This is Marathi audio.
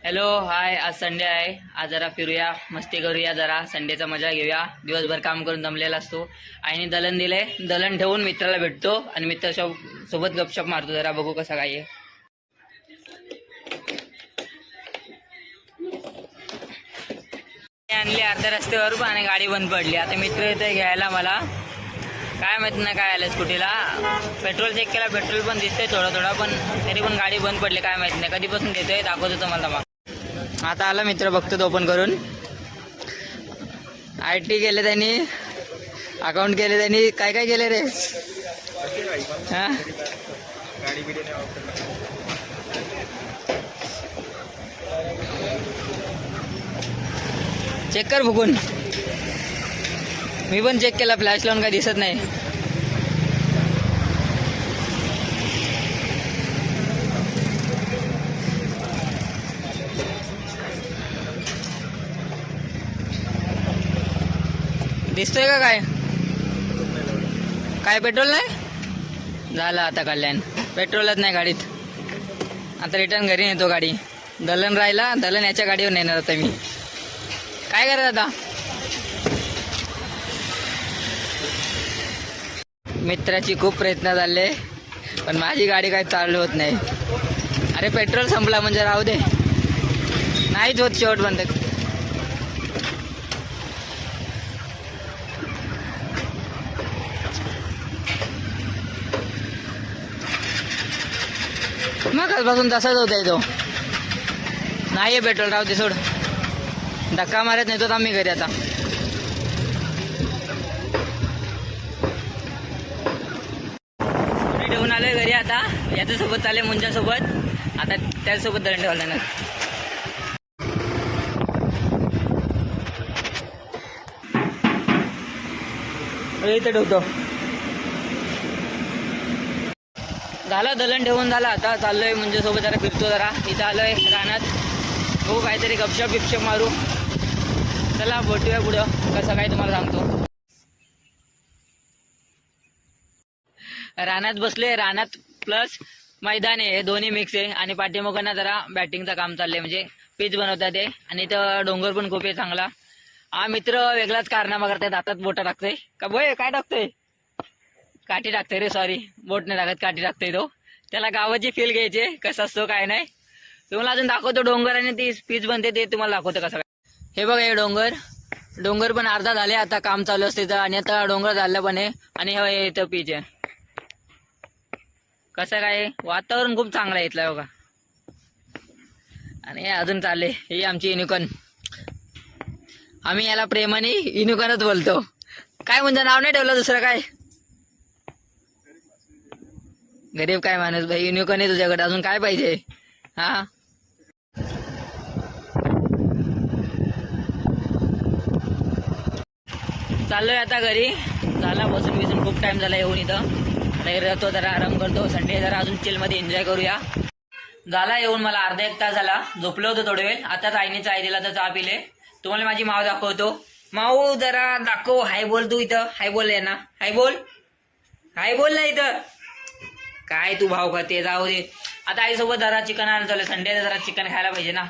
हॅलो हाय, आज संडे आहे. आज जरा फिरूया, मस्ती करूया, जरा संडेचा मजा घेऊया. दिवसभर काम करून दमलेला असतो. आईने दलन दिले, दलन ठेवून मित्राला भेटतो आणि मित्रासोबत गपशप मारतो. जरा बघू कसा काय आहे. आणली अर्ध्या रस्त्यावर आणि गाडी बंद पडली. आता मित्र येते घ्यायला मला. काय माहित नाही काय आलं स्कूटीला. पेट्रोल चेक केला, पेट्रोल पण दिसतंय थोडं थोडं, पण तरी पण गाडी बंद पडली. काय माहित नाही कधीपासून देतोय, दाखवतो तुम्हाला मग. आता आला मित्र, बघतो तो ओपन करून. IT केले त्यांनी, अकाउंट केले त्यांनी, काय काय केले रे. हा चेक कर फुकून. मी पण चेक केला, फ्लॅश लावून काय दिसत नाही. दिसतोय का काय? काय पेट्रोल नाही झालं आता कल्याण. पेट्रोलच नाही गाडीत. आता रिटर्न घरी नेतो गाडी. दलन राहिला, दलन याच्या गाडीवर नेणार आता मी. काय करत आता? मित्राची खूप प्रयत्न झाले, पण माझी गाडी काही चालू होत नाही. अरे पेट्रोल संपला म्हणजे राहू दे, नाहीच होत शेवट बंद. मग आजपासून तसाच होता तो. नाही पेट्रोल, राहू दे सोड. धक्का मारत नेतो आम्ही घरी आता. ठेवून आलोय घरी आता. याच्यासोबत चालले मुंजासोबत. आता त्याच्यासोबत दळण ठेवायला जाणार. इथे ठेवतो. झालं दलन ठेवून झालं. आता चाललोय म्हणजे सोबत जरा फिरतो. जरा इथं आलोय रानात. हो काहीतरी गपशप बिपशप मारू. चला भेटूया पुढं, कसं काय तुम्हाला सांगतो. रानात बसले. रानात प्लस मैदान आहे, दोन्ही मिक्स आहे. आणि पाठीमागं जरा बॅटिंगचं काम चाललंय, म्हणजे पिच बनवतात ते. आणि इथं डोंगर पण खूप आहे चांगला. हा मित्र वेगळाच कारनामा करतायत. हातात बोट टाकतोय का बोय, काय टाकतोय? काठी टाकतोय रे, सॉरी बोट नाही टाकत, काठी टाकतोय तो. त्याला गावाची फील घ्यायची, कसं असतो काय नाही. तुम्हाला अजून दाखवतो डोंगर आणि ती पीच बनते ते तुम्हाला दाखवतो कसं काय. हे बघा हे डोंगर पण अर्धा झाले. आता काम चालू असते इथं. आणि आता डोंगर झालं पण आहे. आणि हे इथं पीच आहे. कसं काय वातावरण खूप चांगलं आहे इथलं बघा. आणि अजून चालले ही आमची युनिकॉर्न. आम्ही याला प्रेमाने युनिकॉर्नच बोलतो. काय म्हणजे नाव नाही ठेवलं दुसरं काय. गरीब काय माणूस भाई, युनिकॉर्न आहे तुझ्याकडे, अजून काय पाहिजे. हा चाललोय आता घरी. झाला बसून बिसून खूप टाइम झाला येऊन इथं. घरी राहतो, जरा आराम करतो. संडे जरा अजून चिल मध्ये एन्जॉय करूया. झाला येऊन मला अर्धा एक तास झाला. झोपलो होतो थोडे वेळ. आता आईने चाय दिला तर चहा पिले. तुम्हाला माझी माव दाखवतो. माऊ जरा दाखव. हाय बोल तू इथं. हाय बोल ना, हाय बोल, हाय बोल ना इथं. काय तू भाव खाते, जाऊ दे. आता आईसोबत जरा चिकन आणायला चालू. संडे जरा चिकन खायला पाहिजे ना.